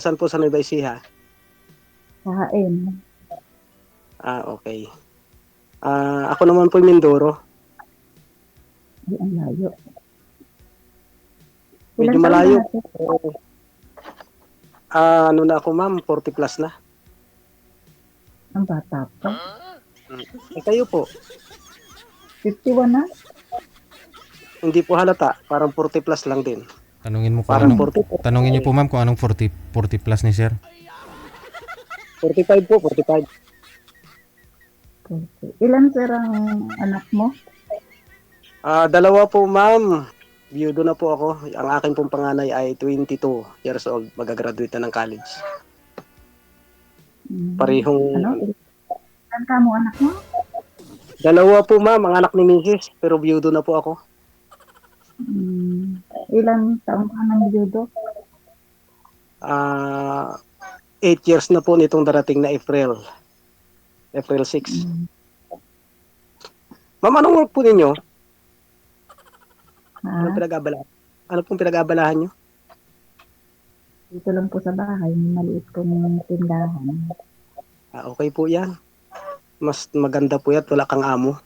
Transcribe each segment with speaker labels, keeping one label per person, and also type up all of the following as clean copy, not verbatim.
Speaker 1: Saan po sa Nueva Ecija?
Speaker 2: Kain.
Speaker 1: Okay. Ako naman po Mindoro.
Speaker 2: Ay, ang layo.
Speaker 1: Medyo
Speaker 2: Ilan taon ka
Speaker 1: malayo.
Speaker 2: na, sir?
Speaker 1: Ano na ako ma'am, 40 plus na.
Speaker 2: Ang bata pa.
Speaker 1: Kayo po?
Speaker 2: 51 na?
Speaker 1: Hindi po halata, parang 40 plus lang din.
Speaker 3: Tanungin mo kung
Speaker 1: Parang
Speaker 3: anong
Speaker 1: 40,
Speaker 3: tanungin niyo po ma'am kung anong 40 plus ni sir.
Speaker 1: 45 po, 45.
Speaker 2: Okay. Ilan, sir, ang anak mo?
Speaker 1: Dalawa po ma'am. Biyudo na po ako. Ang akin pong panganay ay 22 years old. Magagraduate na ng college. Parehong
Speaker 2: Ano? Ilan ka mo anak mo?
Speaker 1: dalawa po ma'am, ang anak ni Mrs. Pero biyudo na po ako.
Speaker 2: Ilan taon ka ng judo?
Speaker 1: 8 years na po nitong darating na April 6. Ma'am, anong work po ninyo? Anong pinag-abalahan? Ano pong pinag-abalahan nyo?
Speaker 2: Dito lang po sa bahay, may maliit kong tindahan.
Speaker 1: Okay po yan. Mas maganda po yan, wala kang amo.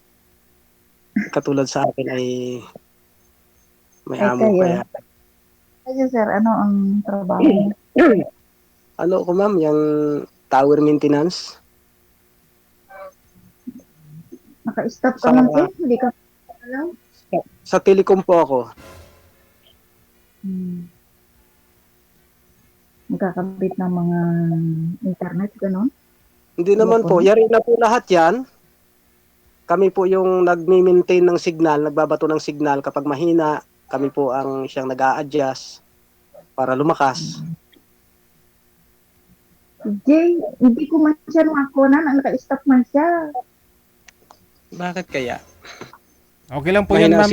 Speaker 1: Katulad sa akin ay may
Speaker 2: Ay,
Speaker 1: amo.
Speaker 2: kayo.
Speaker 1: Kaya
Speaker 2: Kayo, sir, ano ang trabaho mo?
Speaker 1: ano ko ma'am, yung tower maintenance.
Speaker 2: Naka-stop ka
Speaker 1: Sa,
Speaker 2: man, sir? Hindi ka alam?
Speaker 1: sa telecom po ako.
Speaker 2: Magkakabit ng mga internet, gano'n?
Speaker 1: Hindi naman po, yari na po lahat yan. Kami po yung nag-maintain ng signal, nagbabato ng signal kapag mahina. Kami po ang siyang nag-a-adjust para lumakas.
Speaker 2: Jay, hindi ko man siya makakunan. Ang naka-stop man siya.
Speaker 1: Bakit kaya?
Speaker 3: Okay lang po yan ma'am.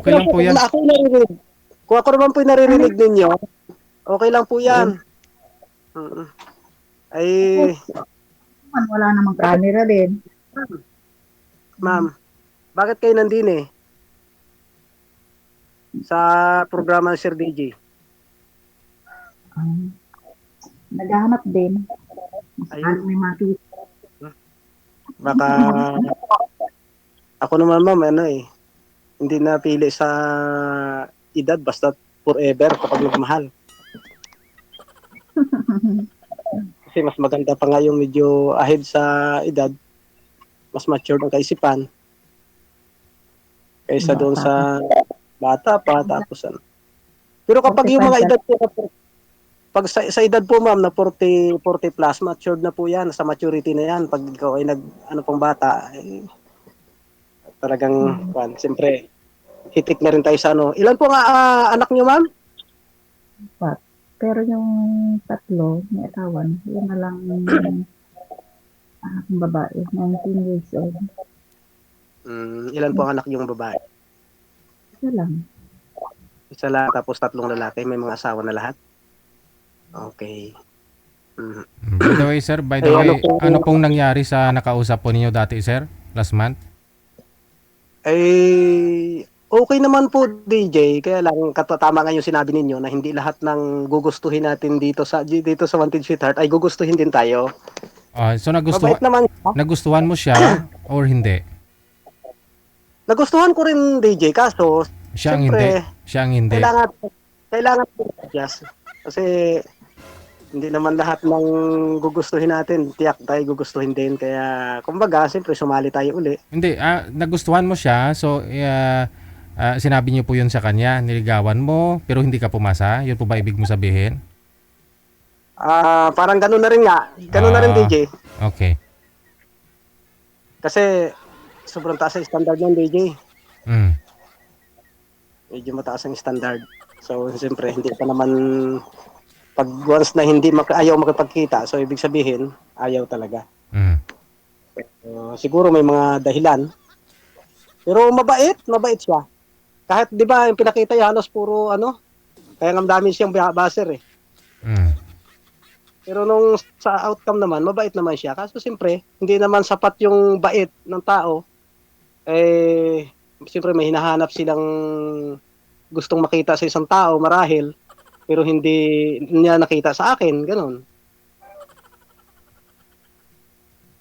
Speaker 3: Okay lang po yan.
Speaker 1: Ako naririnig. Kung ako naman po yung naririnig ninyo, okay lang po yan. Ay,
Speaker 2: Wala namang camera din.
Speaker 1: ma'am, bakit kayo nandun sa programa ng Sir DJ?
Speaker 2: Naghahanap din.
Speaker 1: Ayun.
Speaker 2: May makita.
Speaker 1: Baka ako naman ma'am, hindi napili sa edad, basta forever kapag nagmahal. Kasi mas maganda pa nga yung medyo ahead sa edad, mas mature ang kaisipan kaysa doon sa bata pa, tapos ano. Pero kapag yung mga edad po, pag sa edad po ma'am na 40 plus, matured na po yan, sa maturity na yan. Pag ikaw ay ano pang bata, talagang, siyempre, hitik na rin tayo sa ano. Ilan po nga anak niyo ma'am?
Speaker 2: Pero yung tatlo, may asawan, yun na lang anak ng babae, 19 years old.
Speaker 1: Ilan po ang anak yung babae?
Speaker 2: Isa lang.
Speaker 1: Isa lang, tapos 3 lalaki, may mga asawa na lahat? Okay.
Speaker 3: By the way sir, ano pong nangyari sa nakausap po ninyo dati sir? Last month?
Speaker 1: Okay naman po DJ, kaya lang tama nga yung sinabi ninyo na hindi lahat ng gugustuhin natin dito sa Wanted Sweetheart ay gugustuhin din tayo.
Speaker 3: So
Speaker 1: Mabait naman siya.
Speaker 3: nagustuhan mo siya or hindi?
Speaker 1: Nagustuhan ko rin DJ, kaso
Speaker 3: Siya ang hindi. Siya ang hindi.
Speaker 1: Kailangan yes. Kasi hindi naman lahat ng gugustuhin natin, tiyak tayo gugustuhin din. Kaya, kumbaga, siyempre sumali tayo uli.
Speaker 3: Hindi, nagustuhan mo siya. So, sinabi niyo po yun sa kanya. Niligawan mo, pero hindi ka pumasa. Yun po ba ibig mo sabihin?
Speaker 1: Parang ganun na rin nga. Ganun na rin, DJ.
Speaker 3: Okay.
Speaker 1: Kasi, sobrang taas ang standard ng DJ. Medyo mataas ang standard. So, siyempre, hindi pa naman pag once na hindi ayaw makipagkita, so ibig sabihin, ayaw talaga. Siguro may mga dahilan. Pero mabait siya. Kahit 'di ba, yung pinakita niya halos puro kaya ang dami siyang baser eh. Pero nung sa outcome naman, mabait naman siya. Kaso siyempre, hindi naman sapat yung bait ng tao. Siyempre may hinahanap silang gustong makita sa isang tao marahil. pero hindi niya nakita sa akin, gano'n.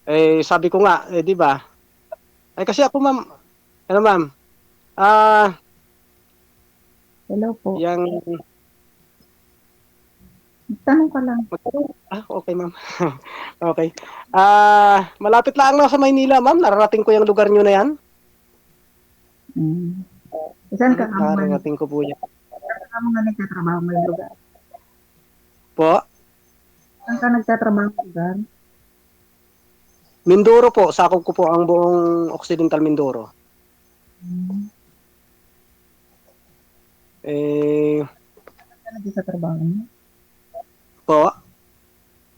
Speaker 1: Eh, sabi ko nga, eh, 'di ba? Eh, kasi ako ma'am, ano ma'am, ah,
Speaker 2: Hello po.
Speaker 1: yang
Speaker 2: Tanong ka lang.
Speaker 1: okey ma'am. Okey. Malapit lang na sa Maynila ma'am, nararating ko yang lugar niyo na 'yan.
Speaker 2: Hmm. Saan ka nga
Speaker 1: Nararating ko po 'yan.
Speaker 2: nagtatrabaho ngayong lugar?
Speaker 1: Po,
Speaker 2: Saan ka nagtatrabaho ng lugar?
Speaker 1: Mindoro po, sakop ko po ang buong Occidental Mindoro.
Speaker 2: Hmm.
Speaker 1: Eh,
Speaker 2: Saan ka nag sa trabaho mo?
Speaker 1: po,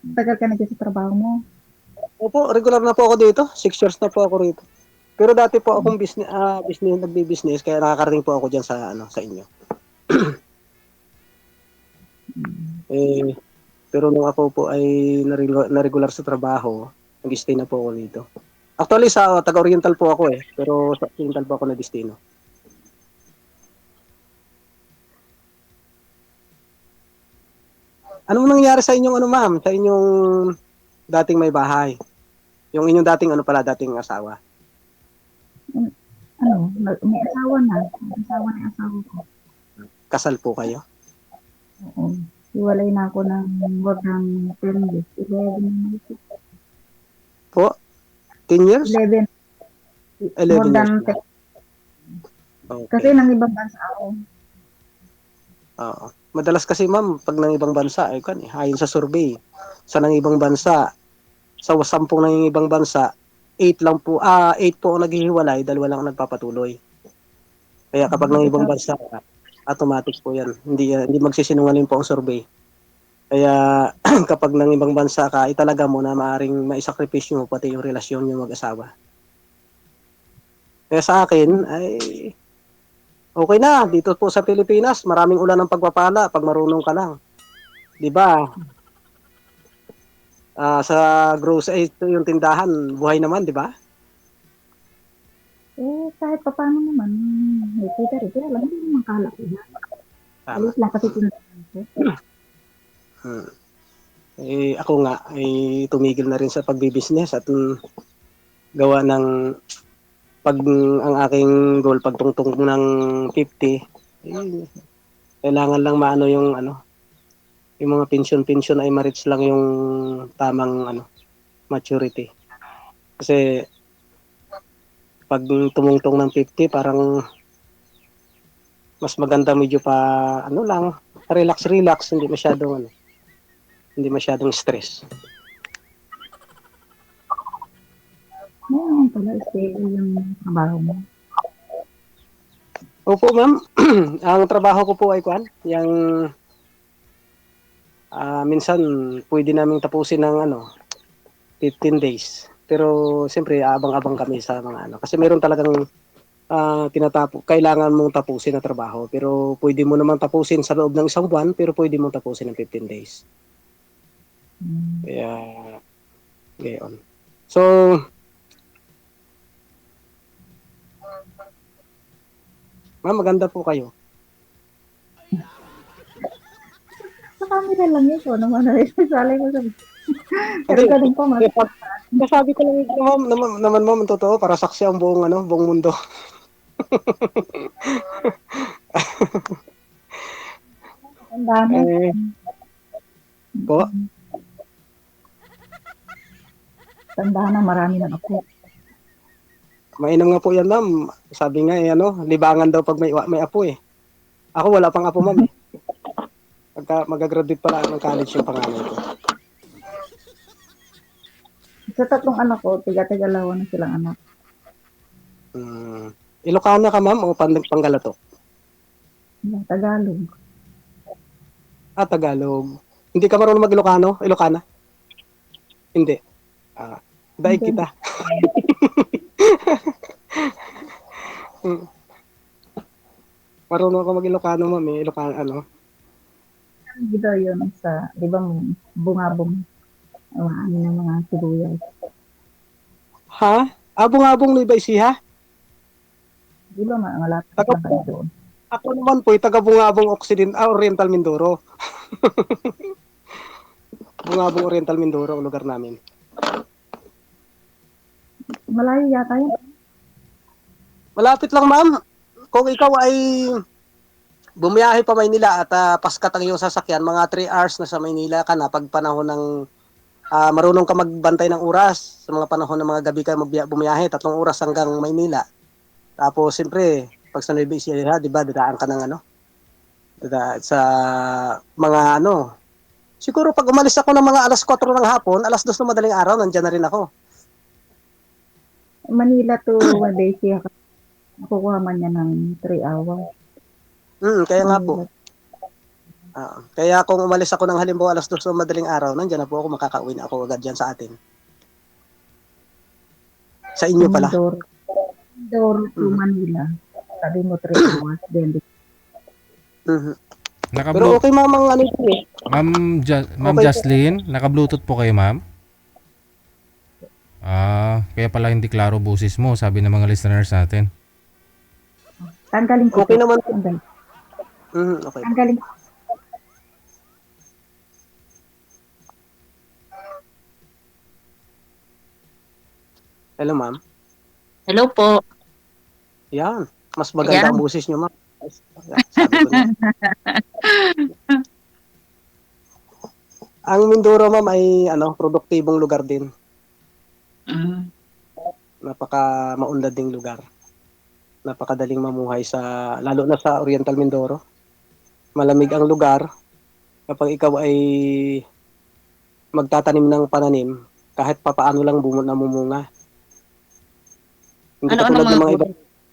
Speaker 2: Tagal ka nag sa trabaho mo?
Speaker 1: opo, regular na po ako dito, 6 years na po ako rito. Pero dati po akong nagbi-business kaya nakakarating po ako diyan sa ano, sa inyo.
Speaker 2: Hmm.
Speaker 1: Eh, pero nung ako po ay na-regular sa trabaho, nag-stay na po ako dito. Actually sa taga-Oriental po ako eh, pero sa Oriental po ako na destino. Anong nangyari sa inyong ano ma'am, sa inyong dating may bahay? Yung inyong dating ano pala, dating asawa?
Speaker 2: Ano, may asawa na. May asawa na yung asawa ko.
Speaker 1: Kasal po kayo?
Speaker 2: Oo. Hiwalay na ako ng more than 10 years. 11 years.
Speaker 1: Po? 10 years?
Speaker 2: 11.
Speaker 1: 11
Speaker 2: More than
Speaker 1: years na.
Speaker 2: 10. Kasi
Speaker 1: Okay.
Speaker 2: nang ibang bansa ako.
Speaker 1: Oo. Madalas kasi ma'am, pag ng ibang bansa, ay kan, ayon sa survey, sa ng ibang bansa, sa 10 ng ibang bansa, 8 po ang naghihiwalay, 2 lang ang nagpapatuloy. Kaya kapag ng ibang
Speaker 2: Ikaw,
Speaker 1: bansa, automatic po yan. Hindi magsisinungaling po ang survey. Kaya kapag ng ibang bansa ka, italaga mo na maaring maisakripisyo mo pati yung relasyon yung mag-asawa. Kaya sa akin, ay okay na. Dito po sa Pilipinas, maraming ulan ng pagpapala pag marunong ka lang. 'Di ba? Sa grocery, ito yung tindahan, buhay naman, 'di ba?
Speaker 2: kahit pa paano naman, may kita rin. Kaya lang, hindi naman kalaki na.
Speaker 1: Tama.
Speaker 2: Alis lang kasi tindahan ko.
Speaker 1: Hmm. Eh, ako nga, ay tumigil na rin sa pagbibusiness at gawa ng pag ang aking goal pagtungtong ng 50, eh, kailangan lang maano yung ano, yung mga pension ay ma-reach lang yung tamang ano, maturity. Kasi pag tumungtong ng 50, parang mas maganda medyo pa ano lang, relax, hindi masyadong stress.
Speaker 2: Ngayon pala, stable yung trabaho mo.
Speaker 1: Opo, ma'am. Ang trabaho ko po ay yung minsan pwede naming tapusin ng ano, 15 days. Pero siyempre abang-abang kami sa mga ano kasi meron talagang kailangan mong tapusin na trabaho. Pero pwede mo naman tapusin sa loob ng 1 buwan, pero pwede mong tapusin ng 15 days.
Speaker 2: Hmm.
Speaker 1: Kaya, gayon. So, ma'am, maganda po kayo.
Speaker 2: Sa camera lang yun. So, naman na rin. Salay ko sa... Pero
Speaker 1: Hindi,
Speaker 2: ganun pa, mas.
Speaker 1: nasabi ko lang ito, ma'am, ma'am, totoo, para saksi ang buong, ano, buong mundo.
Speaker 2: Ang dami.
Speaker 1: Eh, po,
Speaker 2: Tandaan na marami ng ako.
Speaker 1: mainam nga po yan, ma'am. Sabi nga, ano, libangan daw pag may apo eh. Ako, wala pang apo, ma'am eh. Pagka mag-graduate pa lang ng college yung panganay ko.
Speaker 2: Sa 3 anak ko, tiga-tigalawa na silang anak.
Speaker 1: Ilocana ka, ma'am, o Panggalatok?
Speaker 2: Yung Tagalog.
Speaker 1: Tagalog. Hindi ka marunong mag-Ilocano? Ilocana? Hindi. Daig
Speaker 2: Hindi.
Speaker 1: kita. Marunong ako mag-Ilocano, ma'am, eh. Ilocano, ano?
Speaker 2: Dito yun sa, di ba, bungabong. Ano ng mga sibuyas.
Speaker 1: Ha? Abong-abong Nueva Ecija?
Speaker 2: Di ba, malapit
Speaker 1: Taga
Speaker 2: lang kami doon.
Speaker 1: Ako naman po, taga Bungabong Oriental Mindoro. Bungabong Oriental Mindoro ang lugar namin.
Speaker 2: Malayo yata yun.
Speaker 1: Malapit lang, ma'am. Kung ikaw ay bumiyahe pa Maynila at paskat ang iyong sasakyan, mga 3 hours na sa Maynila ka na pag panahon ng marunong ka magbantay ng oras. Sa mga panahon ng mga gabi ka bumiyahe, 3 oras hanggang Maynila. Tapos, siyempre, pag sa Nueva Ecija, di ba, dadaan ka ng sa mga siguro pag umalis ako ng mga alas 4 ng hapon, alas 2 ng madaling araw, nandiyan na rin ako.
Speaker 2: Manila to Malaysia. Nakukuha man niya ng 3 hours.
Speaker 1: Kaya nga po.
Speaker 2: Manila.
Speaker 1: Kaya kung umalis ako ng halimbawa alas 2 ng madaling araw, nandiyan na po ako, makakauwi na ako agad dyan sa atin. Sa inyo pala.
Speaker 2: Mindoro to Manila. Sabi mo 3 hours. Then,
Speaker 1: Mhm. Pero
Speaker 3: Naka-blu-
Speaker 1: okay, ma'am, ang ano yun eh.
Speaker 3: Ma'am
Speaker 1: Okay.
Speaker 3: Jocelyn, naka-Bluetooth po kayo, ma'am? Kaya pala hindi klaro boses mo, sabi ng mga listeners natin.
Speaker 2: tanggalin ko.
Speaker 1: Okay naman po.
Speaker 2: Tanggalin.
Speaker 1: Okay.
Speaker 2: Tanggalin ko.
Speaker 1: Hello, ma'am.
Speaker 4: Hello po.
Speaker 1: Yan. Mas maganda
Speaker 4: Ayan.
Speaker 1: ang boses nyo, ma'am. Sabi ko na. Ang Mindoro, ma'am, ay produktibong lugar din.
Speaker 4: Mm.
Speaker 1: Napaka maunlad ding lugar. Napakadaling mamuhay lalo na sa Oriental Mindoro. Malamig ang lugar. Kapag ikaw ay magtatanim ng pananim, kahit papaano lang namumunga. Hindi katulad ng mga iba.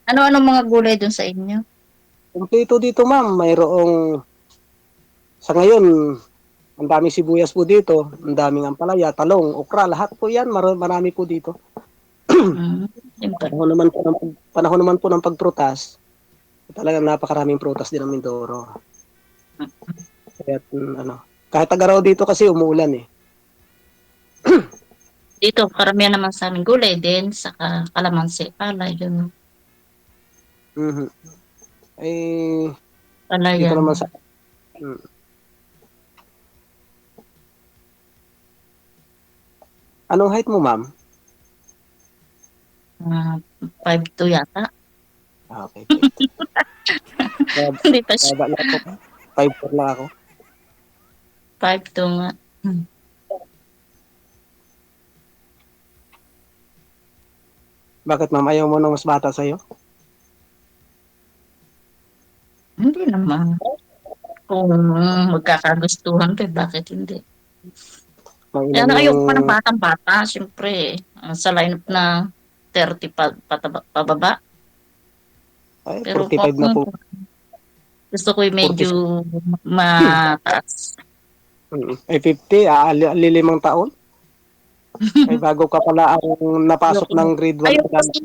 Speaker 4: Ano mga gulay dun sa inyo?
Speaker 1: Kumpleto dito, ma'am. Mayroong sa ngayon, ang daming sibuyas po dito, ang daming ampalaya, talong, okra, lahat po 'yan, marami po dito.
Speaker 4: Siyempre.
Speaker 1: Panahon naman po ng pagprutas. Talagang napakaraming prutas din ng Mindoro. Kaya kahit tagaraw dito kasi umuulan eh.
Speaker 4: Dito, karamihan naman sa aming gulay din, saka kalamansi, palay, yun.
Speaker 1: Mhm. Eh, dito
Speaker 4: Palayan.
Speaker 1: naman sa Anong height mo, ma'am?
Speaker 4: 5'2" yata.
Speaker 1: Okay.
Speaker 4: Hindi pa siya.
Speaker 1: Baba lang ako. 5'4" lang ako.
Speaker 4: 5'2" nga.
Speaker 1: Bakit, ma'am? Ayaw mo nang mas bata sa'yo?
Speaker 4: Hindi naman. Kung magkakagustuhan pa, bakit hindi? Kaya
Speaker 1: Ilan
Speaker 4: ayoko pa ng
Speaker 1: yung...
Speaker 4: batang-bata, siyempre. Sa lineup na 30 pababa.
Speaker 1: Ay,
Speaker 4: Pero
Speaker 1: 45 na po.
Speaker 4: gusto ko yung medyo mataas.
Speaker 1: Ay, 50. Lilimang taon. Ay, bago ka pala ang napasok ng grade 1.
Speaker 4: Ayoko kasi,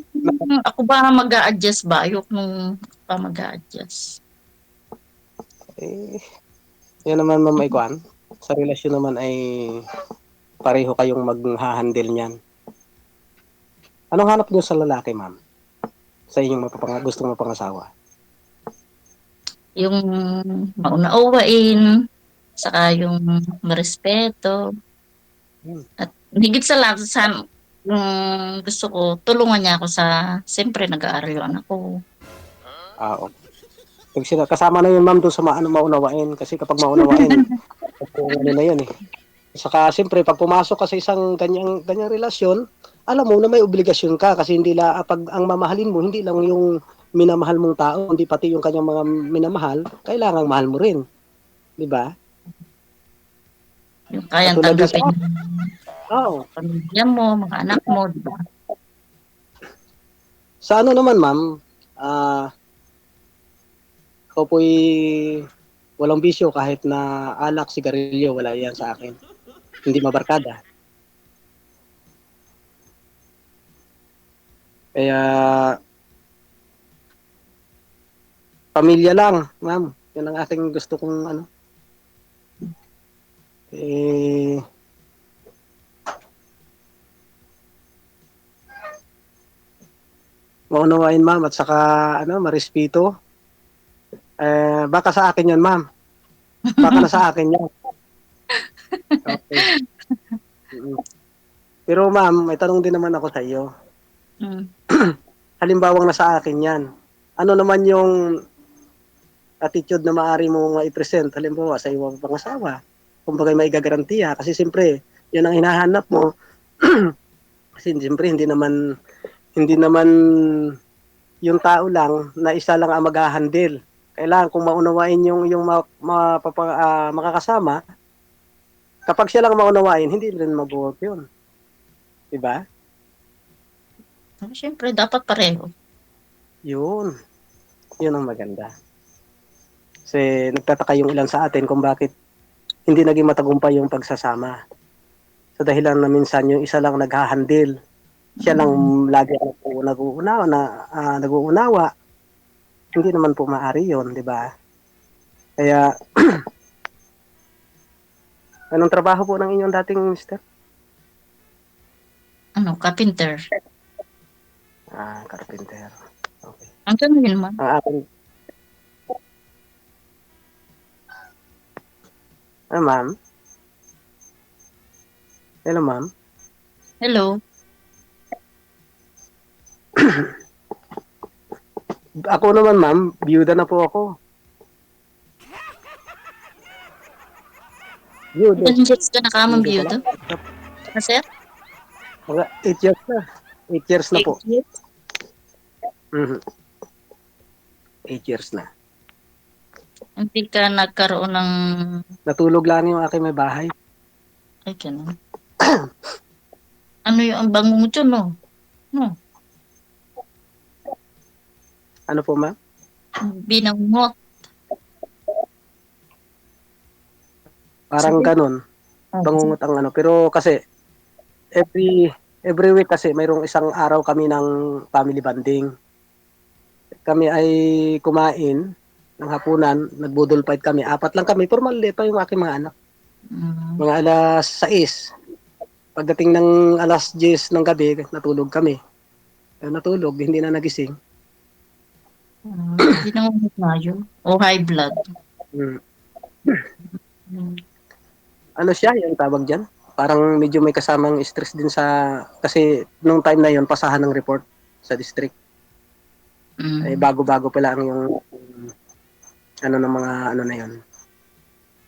Speaker 4: ako ba mag-a-adjust ba? Ayoko nung pa mag-a-adjust.
Speaker 1: Eh, yan naman, ma'am, Ikuan. Sa relasyon naman ay pareho kayong mag-handle niyan. Anong hanap niyo sa lalaki, ma'am? Sa inyong gustong mapangasawa?
Speaker 4: Yung maunawain, saka yung marespeto. At higit sa lahat, gusto ko, tulungan niya ako siyempre nag-aaral yung anak ko.
Speaker 1: Okay. Kasama na yun, ma'am, doon sa maunawain. Kasi kapag maunawain, na yun eh. Saka, siyempre, pag pumasok ka sa isang ganyang relasyon, alam mo na may obligasyon ka kasi pag ang mamahalin mo, hindi lang yung minamahal mong tao, hindi pati yung kanyang mga minamahal, kailangang mahal mo rin. Di ba?
Speaker 4: Yung kayang
Speaker 1: Katulad din
Speaker 4: tanggapin
Speaker 1: Oo.
Speaker 4: pamilya mo, mga anak mo, di ba?
Speaker 1: Sa naman, ma'am, ako po'y walang bisyo kahit na alak, sigarilyo, wala yan sa akin. Hindi mabarkada. Kaya, pamilya lang, ma'am. Yan ang aking gusto kong maunawain, ma'am, at saka marespeto. Baka sa akin yan, ma'am. Baka na sa akin yan. Okay. Mm. Pero ma'am, may tanong din naman ako sa iyo.
Speaker 4: Mm.
Speaker 1: Halimbawang nasa akin yan. Ano naman yung attitude na maaari mo i-present halimbawa sa iyong pangasawa? Kumbaga may gagarantiya kasi siyempre, yun ang hinahanap mo. Kasi siyempre hindi naman yung tao lang na isa lang ang mag-handle. Kailangan kung maunawain yung makakasama, kapag siya lang maunawain, hindi rin mag-work yun. Diba?
Speaker 4: Siyempre, dapat pareho.
Speaker 1: Yun. Yun ang maganda. Kasi nagtataka yung ilan sa atin kung bakit hindi naging matagumpay yung pagsasama. Sa dahilan na minsan yung isa lang naghahandle. Siya lang lagi nag-uunawa. Hindi naman po maaari yun, di ba? Kaya, anong trabaho po ng inyong dating mister?
Speaker 4: Carpenter.
Speaker 1: Carpenter. Okay.
Speaker 4: Ang ganun yun, ma'am.
Speaker 1: Ang akin, ma'am? Hello, ma'am?
Speaker 4: Hello.
Speaker 1: Ako naman, ma'am, biyuda na po ako. Biyuda.
Speaker 4: Ilan years ka nakamang
Speaker 1: Biyuda
Speaker 4: beauty?
Speaker 1: pa lang.
Speaker 4: Sir?
Speaker 1: Mga 8 years na. 8 years na po.
Speaker 4: 8 years?
Speaker 1: Mhm. 8 years na.
Speaker 4: Hindi ka nagkaroon ng...
Speaker 1: Natulog lang yung aking may bahay.
Speaker 4: Ay, ganun. Ano yung ang bango mo dyan, no? No.
Speaker 1: Ano po, ma'am?
Speaker 4: Binangot.
Speaker 1: Parang
Speaker 4: Sige.
Speaker 1: ganun. Bangungot ang ano. Pero kasi, every week kasi mayroong isang araw kami ng family bonding. Kami ay kumain ng hapunan, nagbudol fight kami. 4 lang kami, pero maliit pa yung aking mga anak. Mga alas 6. Pagdating ng alas 10 ng gabi, natulog kami. Natulog, hindi na nagising.
Speaker 4: Binangot na yun. O high blood.
Speaker 1: Hmm.
Speaker 4: Mm.
Speaker 1: Ano siya, yung tawag dyan? Parang medyo may kasamang stress din kasi nung time na yon pasahan ng report sa district. Ay bago-bago pa lang yung ng mga na yon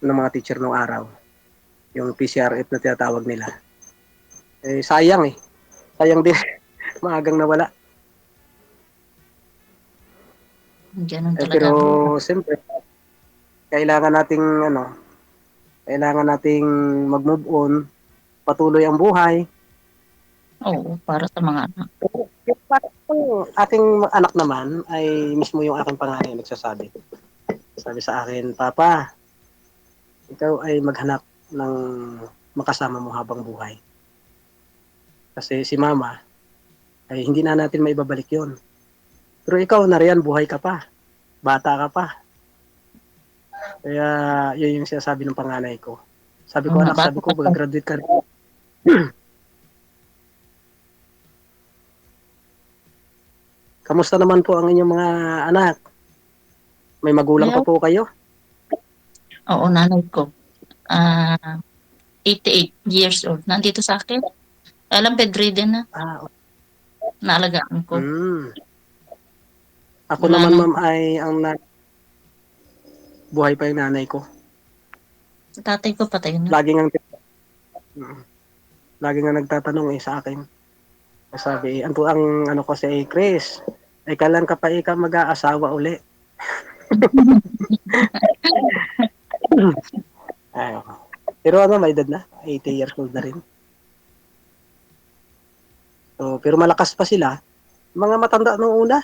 Speaker 1: ng mga teacher nung araw. Yung PCRF na tinatawag nila. Sayang eh. Sayang din. Maagang nawala.
Speaker 4: Ganun talaga.
Speaker 1: Pero siyempre, kailangan nating mag-move on, patuloy ang buhay.
Speaker 4: Oo, para sa mga anak.
Speaker 1: Yung aking anak naman ay mismo yung aking panganay nagsasabi. Sabi sa akin, Papa, ikaw ay maghanap ng makasama mo habang buhay. Kasi si Mama ay hindi na natin maibabalik yon. Pero ikaw na riyan, buhay ka pa. Bata ka pa. Kaya yun yung sinasabi ng panganay ko. Sabi ko, anak, sabi ko, mag-graduate ka rin. Kamusta naman po ang inyong mga anak? May magulang pa po kayo?
Speaker 4: Oo, nanay ko. 88 years old. Nandito sa akin. Alam, bedridden na. Naalagaan ko.
Speaker 1: Ako naman, ma'am, ay buhay pa yung nanay ko.
Speaker 4: Tatay ko patay na.
Speaker 1: Lagi nga nagtatanong sa akin. Sabi, ang ko si Chris, kailan ka pa mag-aasawa uli? Pero may edad na, 80 years old na rin. So, pero malakas pa sila. Mga matanda nung una.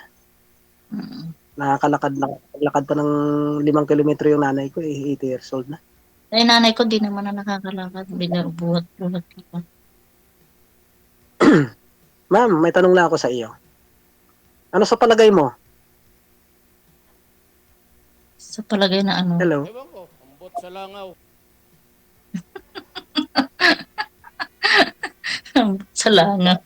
Speaker 1: Nakakalakad pa ng 5 kilometro yung nanay ko, 80 years old na.
Speaker 4: Ay, nanay ko di naman na nakakalakad. Buhat-buhat ka.
Speaker 1: Ma'am, may tanong lang ako sa iyo. Ano sa palagay mo?
Speaker 4: Sa palagay na ano?
Speaker 1: Hello?
Speaker 3: Ewan ko, ambot sa langaw.
Speaker 4: Sa langa.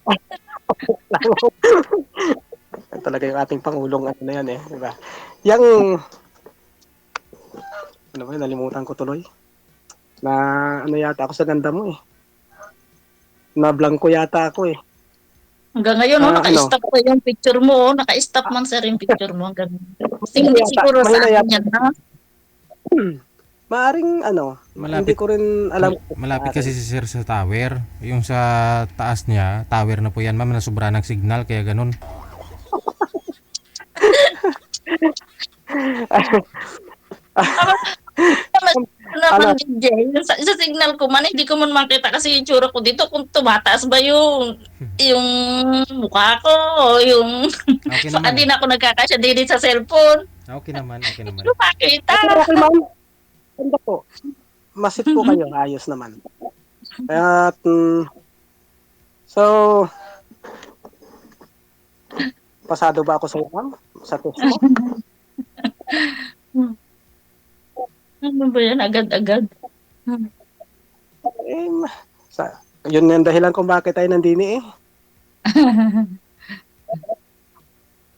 Speaker 1: Talaga yung ating pangulong na yan diba? Yang Ay, nalimutan ko tuloy. Na ano yata ako sa ganda mo eh. Na blanco yata ako eh.
Speaker 4: Hanggang ngayon,
Speaker 1: Ano?
Speaker 4: naka-stop pa yung picture mo. Naka-stop man sir yung picture mo. Hanggang... Kasi hindi
Speaker 1: Yata,
Speaker 4: siguro sa
Speaker 1: mahina
Speaker 4: akin
Speaker 1: yata.
Speaker 4: yan, ha?
Speaker 1: Maaring ano, hindi
Speaker 3: Malapit,
Speaker 1: ko rin alam.
Speaker 3: malapit kasi si sir sa tower. Yung sa taas niya, tower na po yan ma'am, na sobra ng signal, kaya ganun.
Speaker 1: Ano?
Speaker 4: Naman DJ, sa signal ko man, hindi ko man makita kasi yung tsura ko dito kung tumataas ba yung mukha ko o yung
Speaker 3: Okay
Speaker 4: baka
Speaker 3: naman.
Speaker 4: din ako nagkakasya din sa cellphone.
Speaker 3: Okay naman, okay naman.
Speaker 4: Hindi ko makita.
Speaker 1: Okay, ma'am. Ganda po. Masit po kayo, ayos naman. At, so, pasado ba ako sa iyo, ma'am? Sa test mo?
Speaker 4: Ano ba yan? Agad-agad.
Speaker 1: Eh, yun yung dahilan kung bakit tayo nandini eh.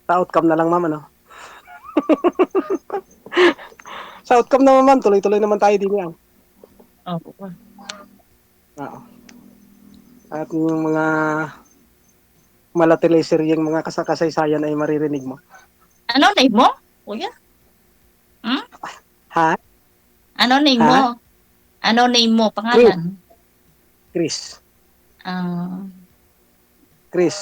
Speaker 1: Sa outcome na lang, ma'am, ano? Sa outcome naman, ma'am, tuloy-tuloy naman tayo din yan.
Speaker 4: Oo.
Speaker 1: Oo. At yung mga malatilaser yung mga kasaysayan ay maririnig mo.
Speaker 4: Ano name mo? Kuya?
Speaker 1: Ha?
Speaker 4: Ano name
Speaker 1: Ha?
Speaker 4: mo? Ano name mo? Pangalan?
Speaker 1: Chris.
Speaker 4: Ah,
Speaker 1: Chris.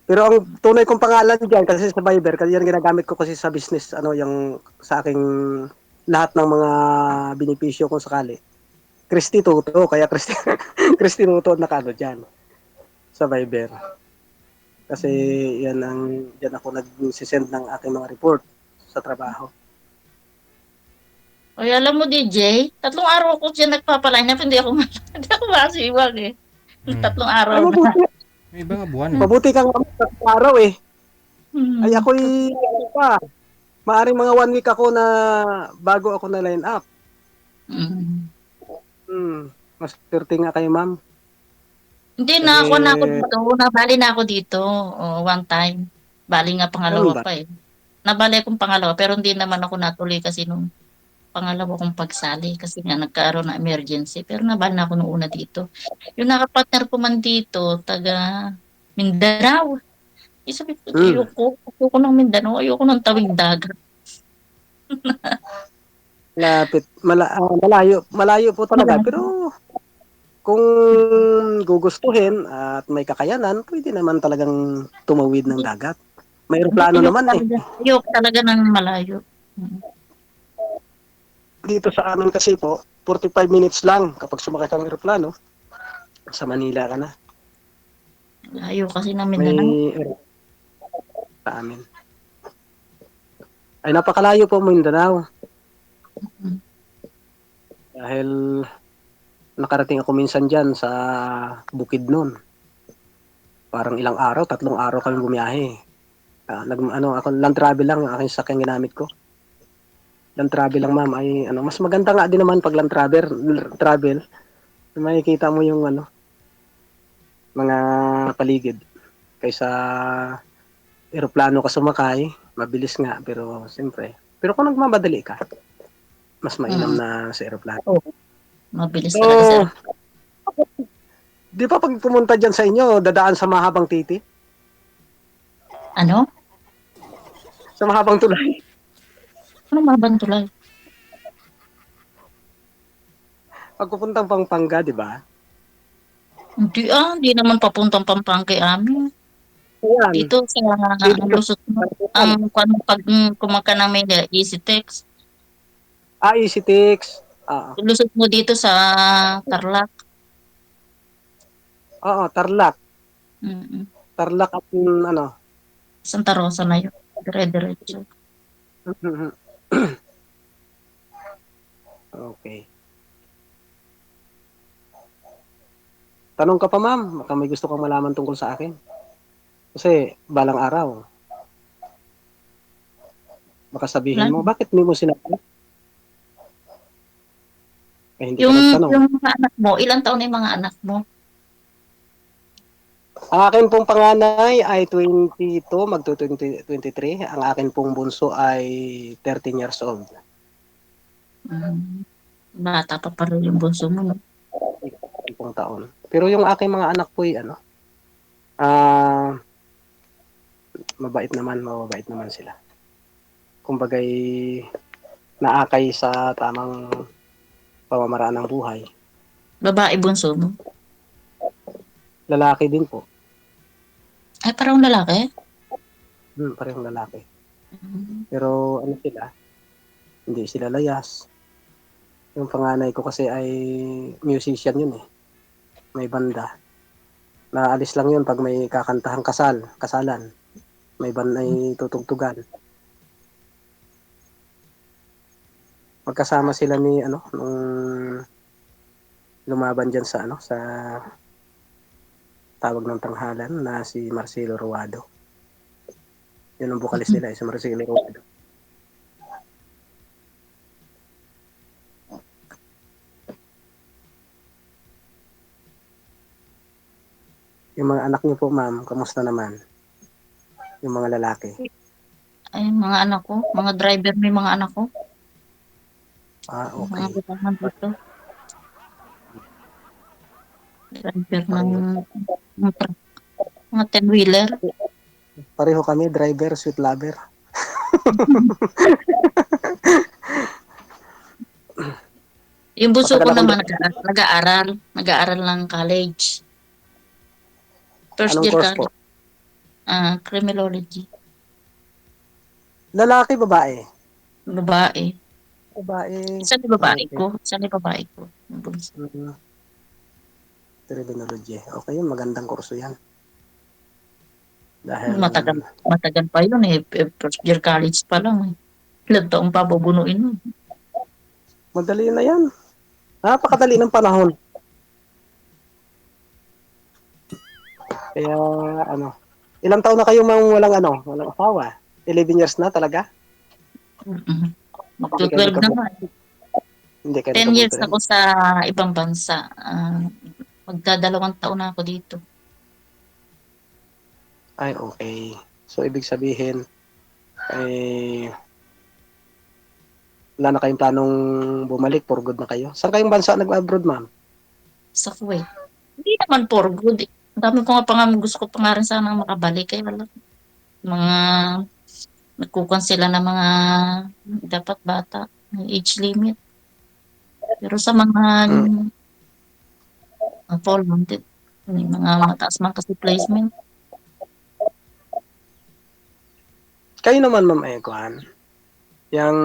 Speaker 1: Pero ang tunay kong pangalan diyan kasi sa Viber, kasi yan ginagamit ko kasi sa business, ano yung sa aking lahat ng mga benepisyo kung sakali. Christy Tuto, kaya Christy, Christy Tuto nakano diyan sa Viber. Kasi yan diyan ako nag-send ng aking mga report sa trabaho.
Speaker 4: Oy, alam mo DJ, 3 araw ko siya nagpapaline up, hindi ako hindi ako masiwag eh. 3 araw
Speaker 1: Ay,
Speaker 4: na.
Speaker 1: mabuti.
Speaker 3: May iba nga buwan.
Speaker 1: Mabuti kang sa araw eh.
Speaker 4: Hmm.
Speaker 1: Ay ako'y ano pa. Maaring mga 1 week ako na bago ako na line up.
Speaker 4: Mm.
Speaker 1: Mas swerte nga kayo, ma'am.
Speaker 4: Hindi
Speaker 1: Kasi,
Speaker 4: na ako dito, nabali na ako dito, one time. Bali nga pangalawa
Speaker 1: Ano ba?
Speaker 4: pa eh. Nabali akong pangalawa pero hindi naman ako natuloy kasi nung pangalawa kong pagsali kasi nga nagkaroon ng emergency. Pero nabali na ako nung una dito. Yung nakapartner ko man dito, taga Mindanao. Sabi ko, ayoko ng Mindanao, ayoko ng tawid dagat.
Speaker 1: lapit. Malayo po talaga. Pero kung gugustuhin at may kakayanan, pwede naman talagang tumawid ng dagat. May aeroplano naman eh.
Speaker 4: Ayoko talaga ng malayo.
Speaker 1: Dito sa amin kasi po, 45 minutes lang kapag sumakay ka ng aeroplano. Sa Manila ka na.
Speaker 4: Layo kasi ng
Speaker 1: May
Speaker 4: Mindanao.
Speaker 1: sa amin. Ay napakalayo po Mindanao. Dahil nakarating ako minsan dyan sa Bukidnon. Parang ilang araw, 3 araw kami bumiyahe. Ako land travel lang ang aking sakyang ginamit ko. Land travel lang, ma'am, ay mas maganda nga din naman pag land travel. Makikita mo yung mga paligid kaysa eroplano ka sumakay, mabilis nga pero siyempre. Pero kung nagmamadali ka, mas mainam na sa eroplano.
Speaker 4: Mabilis
Speaker 1: So,
Speaker 4: talaga sir.
Speaker 1: di ba pag pumunta dyan sa inyo, dadaan sa mahabang titi?
Speaker 4: Ano?
Speaker 1: Sa mahabang tulay?
Speaker 4: Ano mabantulay?
Speaker 1: Pag pupuntang Pampanga, di ba?
Speaker 4: Hindi naman papuntang Pampanga amin.
Speaker 1: Ayan.
Speaker 4: Dito sa Lusot mo. Pag kumaka ng may Easy Text.
Speaker 1: Easy Tix.
Speaker 4: Lusot mo dito sa Tarlac.
Speaker 1: Oo, Tarlac.
Speaker 4: Mm-mm.
Speaker 1: Tarlac at
Speaker 4: Santa Rosa na yun. Dire-diretso.
Speaker 1: Okay. Tanong ka pa, ma'am. Baka may gusto kang malaman tungkol sa akin. Kasi, balang araw. Baka sabihin mo, bakit hindi mo sinabi? Hindi
Speaker 4: Yung
Speaker 1: ka nagtanong.
Speaker 4: mga anak mo, ilang taon na yung mga anak mo?
Speaker 1: Ang akin pong panganay ay 22, magto-23. Ang akin pong bunso ay 13 years old.
Speaker 4: Bata pa pala yung bunso mo, no?
Speaker 1: 10 taon. Pero yung aking mga anak po ay ano, ah, mababait naman sila. Kumbaga'y naakay sa tamang pamamaraan ng buhay.
Speaker 4: Babae bunso mo.
Speaker 1: Lalaki din po.
Speaker 4: Ay, parang lalaki.
Speaker 1: Parehong lalaki.
Speaker 4: Mm.
Speaker 1: Pero ano sila, hindi sila layas. Yung panganay ko kasi ay musician yun eh. May banda. Naalis lang yun pag may kakantahang kasalan. May banda ay tutugtugan. Magkasama sila ni ano, nung lumaban dyan sa ano, sa tawag ng tanghalan na si Marcelo Ruado. Yun ang bukalis nila, si Marcelo Ruado. Yung mga anak niyo po, ma'am, kamusta naman? Yung mga lalaki.
Speaker 4: Ay, mga anak ko. Mga driver may mga anak ko. Mga
Speaker 1: Okay.
Speaker 4: butahan dito. Driver
Speaker 1: Pareho,
Speaker 4: ng truck. Mga 10-wheeler.
Speaker 1: pareho kami, driver, sweet lover.
Speaker 4: Yung bunso
Speaker 1: Matagal
Speaker 4: ko
Speaker 1: akong
Speaker 4: naman nag-aaral. Nag-aaral ng college. First
Speaker 1: Anong
Speaker 4: year
Speaker 1: course po?
Speaker 4: college. Criminology.
Speaker 1: Lalaki, babae?
Speaker 4: Babae.
Speaker 1: Babae.
Speaker 4: Isa ni babae
Speaker 1: Okay.
Speaker 4: ko. Isa ni babae ko. Yung bunso.
Speaker 1: Criminology. Okay, yun, magandang kurso yan. Dahil,
Speaker 4: Matagal pa yun eh. First year college pa lang eh. Ilang taong pa bubunuin mo.
Speaker 1: madali na yan. Napakadali ng panahon. Kaya, ano, ilang taon na kayo walang asawa? 11 years na talaga?
Speaker 4: Mm-mm.
Speaker 1: Hindi kayo
Speaker 4: Magto-12 naman.
Speaker 1: Hindi kayo
Speaker 4: 10 years
Speaker 1: nagka-boyfriend?
Speaker 4: ako sa ibang bansa. Magdadalawang taon na ako dito.
Speaker 1: Ay, okay. So, ibig sabihin, wala na kayong planong bumalik, for good na kayo. Saan kayong bansa nag-abroad, ma'am?
Speaker 4: Sa Kuwait. Hindi naman for good. Ang dami ko nga pa nga, gusto ko pa nga rin sana makabalik. Kaya wala. Mga, nagkukan sila ng mga dapat bata. May age limit. Pero sa mga fall wanted, may mga mataas man kasi placement.
Speaker 1: Kayo naman, ma'am Eguan, yung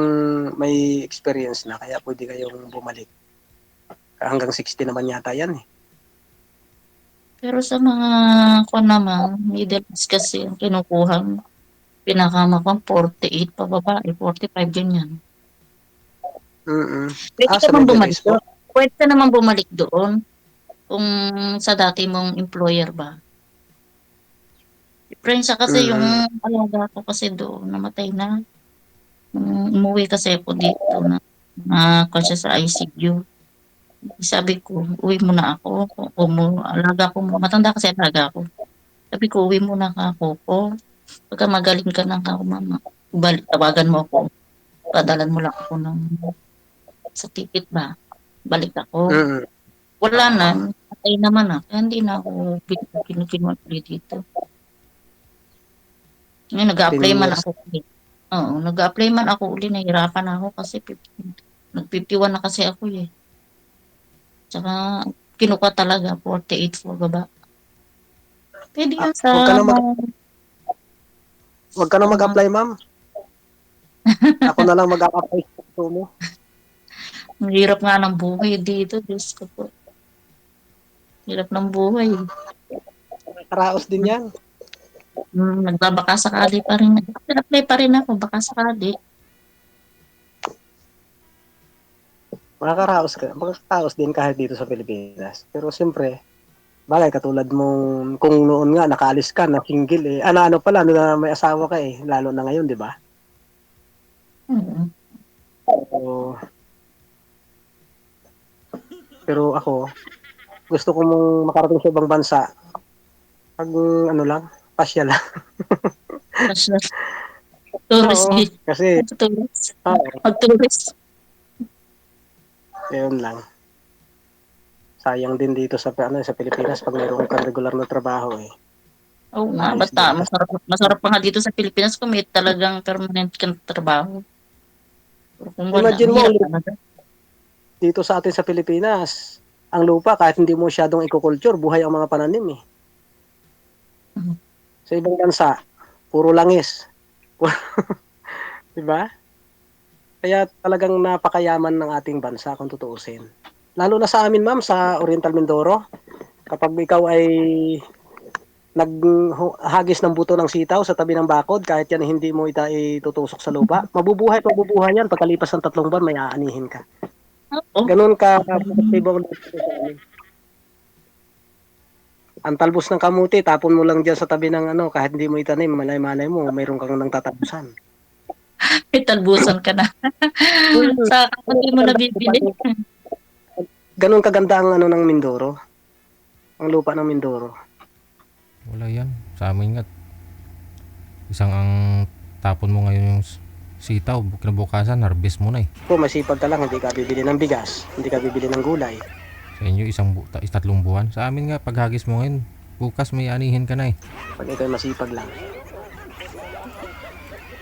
Speaker 1: may experience na, kaya pwede kayong bumalik. Hanggang 60 naman yata yan eh.
Speaker 4: Pero sa mga kung naman, middle class kasi ang kinukuha. Pinakama ko 48 pa babae, 45 ganyan. Pwede ka
Speaker 1: Sa
Speaker 4: naman
Speaker 1: Middle
Speaker 4: bumalik
Speaker 1: East po?
Speaker 4: doon. Pwede ka naman bumalik doon kung sa dati mong employer ba. Friends siya kasi yung alaga ko kasi doon, namatay na. Umuwi kasi ako dito na ako siya sa ICU. Sabi ko, uwi muna ako. Alaga ko, matanda kasi alaga ko. Sabi ko, uwi muna ka ako. Pagka magaling ka na ako, mama, tawagan mo ako. Padalan mo lang ako sa ticket ba. Balik ako. Wala na. Patay naman na. Kaya hindi na ako kinukinuan ulit dito. Ngayon, nag-a-apply
Speaker 1: 10
Speaker 4: man
Speaker 1: years.
Speaker 4: ako ulit. Oo, nag-a-apply man ako ulit. Nahirapan ako kasi nag-51 na kasi ako eh. Tsaka, kinuha talaga 48 for baba. Pwede yun sa...
Speaker 1: Huwag ka na mag-apply, ma'am. Ako na lang mag-apply sa gusto mo.
Speaker 4: Ang hirap nga ng buhay dito. Diyos ko po. Hirap ng buhay.
Speaker 1: Karaos din yan.
Speaker 4: Nagbabaka sakali pa rin. Nag-apply pa rin ako. Baka sakali.
Speaker 1: Makakaraos din kahit dito sa Pilipinas. Pero siyempre, bagay katulad mong kung noon nga nakaalis ka na single eh. Ano pala na may asawa ka eh, lalo na ngayon, 'di ba? So, pero ako gusto ko mong makarating sa ibang bansa. Pag pasyal lang.
Speaker 4: Tourist.
Speaker 1: Kasi
Speaker 4: Tourist. Mag-tourist.
Speaker 1: Ayun lang. Sayang din dito sa sa Pilipinas pag mayroon kang regular na trabaho eh.
Speaker 4: Oo nga,
Speaker 1: Ayos
Speaker 4: basta
Speaker 1: din.
Speaker 4: masarap pa nga dito sa Pilipinas kung may talagang permanent kang trabaho. Pero kung wala,
Speaker 1: Imagine mo,
Speaker 4: hirap talaga.
Speaker 1: dito sa atin sa Pilipinas, ang lupa kahit hindi mo masyadong iko-culture, buhay ang mga pananim eh.
Speaker 4: Mhm.
Speaker 1: Sa ibang bansa, puro langis. 'Di ba? Kaya talagang napakayaman ng ating bansa kung tutuusin. Lalo na sa amin, ma'am, sa Oriental Mindoro, kapag ikaw ay naghagis ng buto ng sitaw sa tabi ng bakod, kahit yan hindi mo itutusok sa lupa, mabubuhay yan. Pagkalipas ng 3 buwan, may aanihin ka.
Speaker 4: Oo.
Speaker 1: Ganun ka produktibo ang lupa sa amin. Ang talbos ng kamuti, tapon mo lang dyan sa tabi ng kahit hindi mo itanim, malay-malay mo, mayroon kang nang tatapusan.
Speaker 4: May talbusan ka na. Sa kamuti mo nabibili.
Speaker 1: Ganun kaganda ang ng Mindoro. Ang lupa ng Mindoro.
Speaker 3: Wala yan. Sa amin nga. Isang ang tapon mo ngayon yung sitaw. Kinabukasan, harvest mo na eh.
Speaker 1: Kung masipag ka lang, hindi ka bibili ng bigas, hindi ka bibili ng gulay.
Speaker 3: Sa inyo, 3 buwan. Sa amin nga, paghagis mo ngayon, bukas may anihin ka na eh.
Speaker 1: Pag ikaw masipag lang.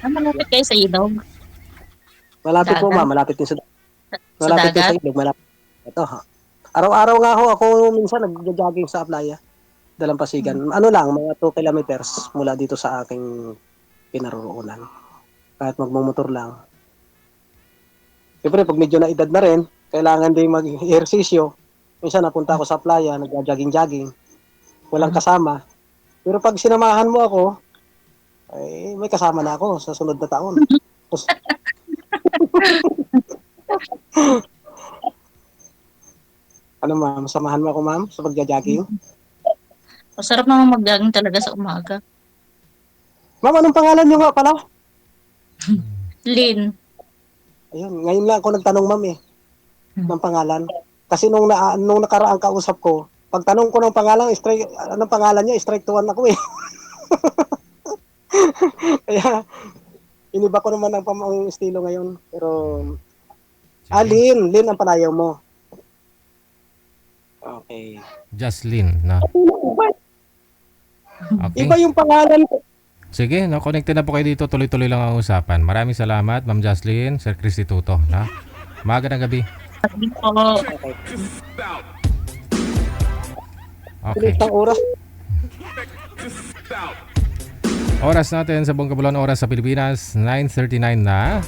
Speaker 4: Malapit kayo sa ilog.
Speaker 1: Malapit po,
Speaker 4: Dagat?
Speaker 1: ma'am. Malapit din sa
Speaker 4: Sa
Speaker 1: malapit din sa
Speaker 4: dagat.
Speaker 1: ilog. Malapit. Ito, ha. Araw-araw nga ho, ako minsan nag-jogging sa playa. Dalampasigan. Ano lang, mga 2 kilometers mula dito sa aking pinaroroonan. Kahit magmumotor lang. Siyempre, pag medyo na edad na rin, kailangan din mag-ehersisyo. Minsan napunta ako sa playa, nag-jogging-jogging. Walang kasama. Pero pag sinamahan mo ako, ay may kasama na ako sa sunod na taon. Ano ma'am, samahan mo ako ma'am sa pagja-jogging?
Speaker 4: Masarap naman mag-jogging talaga sa umaga.
Speaker 1: Ma'am, anong pangalan niyo nga pala?
Speaker 4: Lin.
Speaker 1: Ayun, ngayon lang ako nagtanong ma'am ng pangalan. Kasi nung nakaraang kausap ko, pagtanong ko ng pangalan, anong pangalan niya, strike to one ako eh. Kaya, iniba ko naman ang estilo ngayon. Pero,
Speaker 3: Sige.
Speaker 1: Lin ang panayaw mo. Okay.
Speaker 3: Jocelyn, na. Okay.
Speaker 1: Iba yung pangalan ko.
Speaker 3: Sige, no, connected na po kayo dito. Tuloy-tuloy lang ang usapan. Maraming salamat, Ma'am Jocelyn, Sir Christy Tuto. Na? Magandang gabi.
Speaker 4: Sabi ko,
Speaker 3: Okay.
Speaker 1: Isang oras.
Speaker 3: Oras natin sa buong kabuluhan, oras sa Pilipinas, 9:39 na.